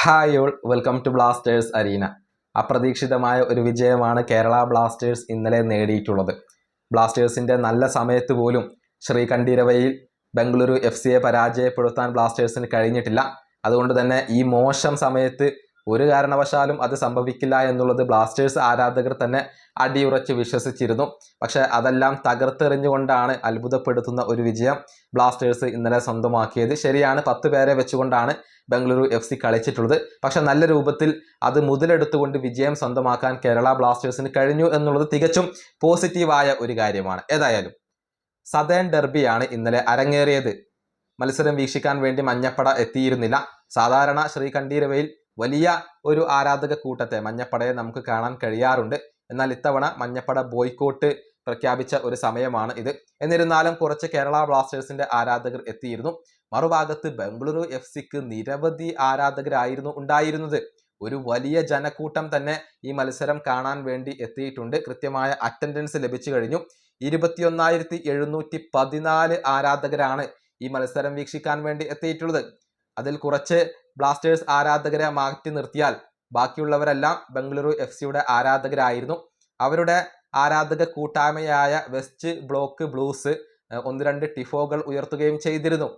Hi all, welcome to Blasters arena. അപ്രതീക്ഷിതമായ ഒരു വിജയമാണ് കേരള ബ്ലാസ്റ്റേഴ്സ് ഇന്നലെ നേടിയിട്ടുള്ളത്. ബ്ലാസ്റ്റേഴ്സിൻ്റെ നല്ല സമയത്ത് പോലും ശ്രീകണ്ഠീരവയിൽ ബംഗളൂരു FC പരാജയപ്പെടുത്താൻ ബ്ലാസ്റ്റേഴ്സിന് കഴിഞ്ഞിട്ടില്ല. അതുകൊണ്ട് തന്നെ ഈ മോശം സമയത്ത് ഒരു കാരണവശാലും അത് സംഭവിക്കില്ല എന്നുള്ളത് ബ്ലാസ്റ്റേഴ്സ് ആരാധകർ തന്നെ അടിയുറച്ച് വിശ്വസിച്ചിരുന്നു. പക്ഷേ അതെല്ലാം തകർത്തെറിഞ്ഞുകൊണ്ടാണ് അത്ഭുതപ്പെടുത്തുന്ന ഒരു വിജയം ബ്ലാസ്റ്റേഴ്സ് ഇന്നലെ സ്വന്തമാക്കിയത്. ശരിയാണ്, 10 പേരെ വെച്ചുകൊണ്ടാണ് ബംഗളൂരു FC കളിച്ചിട്ടുള്ളത്. പക്ഷെ നല്ല രൂപത്തിൽ അത് മുതലെടുത്തുകൊണ്ട് വിജയം സ്വന്തമാക്കാൻ കേരള ബ്ലാസ്റ്റേഴ്സിന് കഴിഞ്ഞു എന്നുള്ളത് തികച്ചും പോസിറ്റീവായ ഒരു കാര്യമാണ്. ഏതായാലും സദേൺ ഡെർബിയാണ് ഇന്നലെ അരങ്ങേറിയത്. മത്സരം വീക്ഷിക്കാൻ വേണ്ടി മഞ്ഞപ്പട എത്തിയിരുന്നില്ല. സാധാരണ ശ്രീകണ്ഠീരവയിൽ വലിയ ഒരു ആരാധക കൂട്ടത്തെ മഞ്ഞപ്പടയെ നമുക്ക് കാണാൻ കഴിയാറുണ്ട്. എന്നാൽ ഇത്തവണ മഞ്ഞപ്പട ബോയ്ക്കോട്ട് പ്രഖ്യാപിച്ച ഒരു സമയമാണ് ഇത്. എന്നിരുന്നാലും കുറച്ച് കേരള ബ്ലാസ്റ്റേഴ്സിന്റെ ആരാധകർ എത്തിയിരുന്നു. മറുഭാഗത്ത് ബംഗളൂരു FCക്ക് നിരവധി ആരാധകരായിരുന്നു ഉണ്ടായിരുന്നത്. ഒരു വലിയ ജനക്കൂട്ടം തന്നെ ഈ മത്സരം കാണാൻ വേണ്ടി എത്തിയിട്ടുണ്ട്. കൃത്യമായ അറ്റൻഡൻസ് ലഭിച്ചു കഴിഞ്ഞു. 21,714 ആരാധകരാണ് ഈ മത്സരം വീക്ഷിക്കാൻ വേണ്ടി എത്തിയിട്ടുള്ളത്. അതിൽ കുറച്ച് ബ്ലാസ്റ്റേഴ്സ് ആരാധകരെ മാറ്റി നിർത്തിയാൽ ബാക്കിയുള്ളവരെല്ലാം ബംഗളൂരു FCയുടെ ആരാധകരായിരുന്നു. അവരുടെ ആരാധക കൂട്ടായ്മയായ വെസ്റ്റ് ബ്ലോക്ക് ബ്ലൂസ് 1-2 ടിഫോകൾ ഉയർത്തുകയും ചെയ്തിരുന്നു.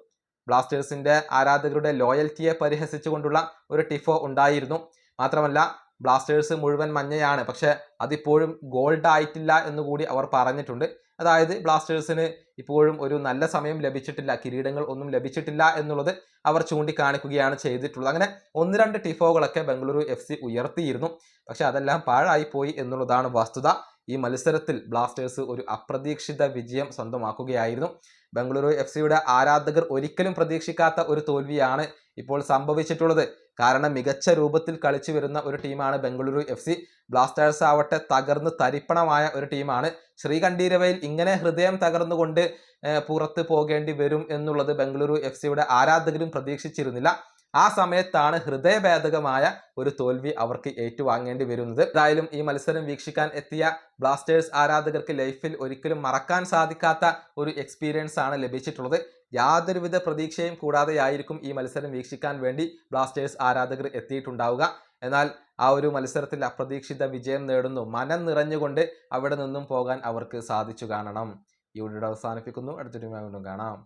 ബ്ലാസ്റ്റേഴ്സിന്റെ ആരാധകരുടെ ലോയൽറ്റിയെ പരിഹസിച്ചുകൊണ്ടുള്ള ഒരു ടിഫോ ഉണ്ടായിരുന്നു. മാത്രമല്ല ബ്ലാസ്റ്റേഴ്സ് മുഴുവൻ മഞ്ഞയാണ്, പക്ഷെ അതിപ്പോഴും ഗോൾഡ് ആയിട്ടില്ല എന്നുകൂടി അവർ പറഞ്ഞിട്ടുണ്ട്. അതായത് ബ്ലാസ്റ്റേഴ്സിന് ഇപ്പോഴും ഒരു നല്ല സമയം ലഭിച്ചിട്ടില്ല, കിരീടങ്ങൾ ഒന്നും ലഭിച്ചിട്ടില്ല എന്നുള്ളത് അവർ ചൂണ്ടിക്കാണിക്കുകയാണ് ചെയ്തിട്ടുള്ളത്. അങ്ങനെ 1-2 ടിഫോകളൊക്കെ ബംഗളൂരു FC ഉയർത്തിയിരുന്നു. പക്ഷെ അതെല്ലാം പാഴായിപ്പോയി എന്നുള്ളതാണ് വസ്തുത. ഈ മത്സരത്തിൽ ബ്ലാസ്റ്റേഴ്സ് ഒരു അപ്രതീക്ഷിത വിജയം സ്വന്തമാക്കുകയായിരുന്നു. ബംഗളൂരു FCയുടെ ആരാധകർ ഒരിക്കലും പ്രതീക്ഷിക്കാത്ത ഒരു തോൽവിയാണ് ഇപ്പോൾ സംഭവിച്ചിട്ടുള്ളത്. കാരണം മികച്ച രൂപത്തിൽ കളിച്ചു വരുന്ന ഒരു ടീമാണ് ബംഗളൂരു FC. ബ്ലാസ്റ്റേഴ്സ് ആവട്ടെ തകർന്ന് തരിപ്പണമായ ഒരു ടീമാണ്. ശ്രീകണ്ഠീരവയിൽ ഇങ്ങനെ ഹൃദയം തകർന്നുകൊണ്ട് പുറത്ത് പോകേണ്ടി വരും എന്നുള്ളത് ബംഗളൂരു FCയുടെ ആരാധകരും പ്രതീക്ഷിച്ചിരുന്നില്ല. ആ സമയത്താണ് ഹൃദയഭേദകമായ ഒരു തോൽവി അവർക്ക് ഏറ്റുവാങ്ങേണ്ടി വരുന്നത്. എന്തായാലും ഈ മത്സരം വീക്ഷിക്കാൻ എത്തിയ ബ്ലാസ്റ്റേഴ്സ് ആരാധകർക്ക് ലൈഫിൽ ഒരിക്കലും മറക്കാൻ സാധിക്കാത്ത ഒരു എക്സ്പീരിയൻസ് ആണ് ലഭിച്ചിട്ടുള്ളത്. യാതൊരുവിധ പ്രതീക്ഷയും കൂടാതെയായിരിക്കും ഈ മത്സരം വീക്ഷിക്കാൻ വേണ്ടി ബ്ലാസ്റ്റേഴ്സ് ആരാധകർ എത്തിയിട്ടുണ്ടാവുക. എന്നാൽ ആ ഒരു മത്സരത്തിൽ അപ്രതീക്ഷിത വിജയം നേടുന്നു. മനം നിറഞ്ഞുകൊണ്ട് അവിടെ നിന്നും പോകാൻ അവർക്ക് സാധിച്ചു കാണണം. ഈ വീഡിയോ അവസാനിപ്പിക്കുന്നു. അടുത്തൊരു വീണ്ടും കാണാം.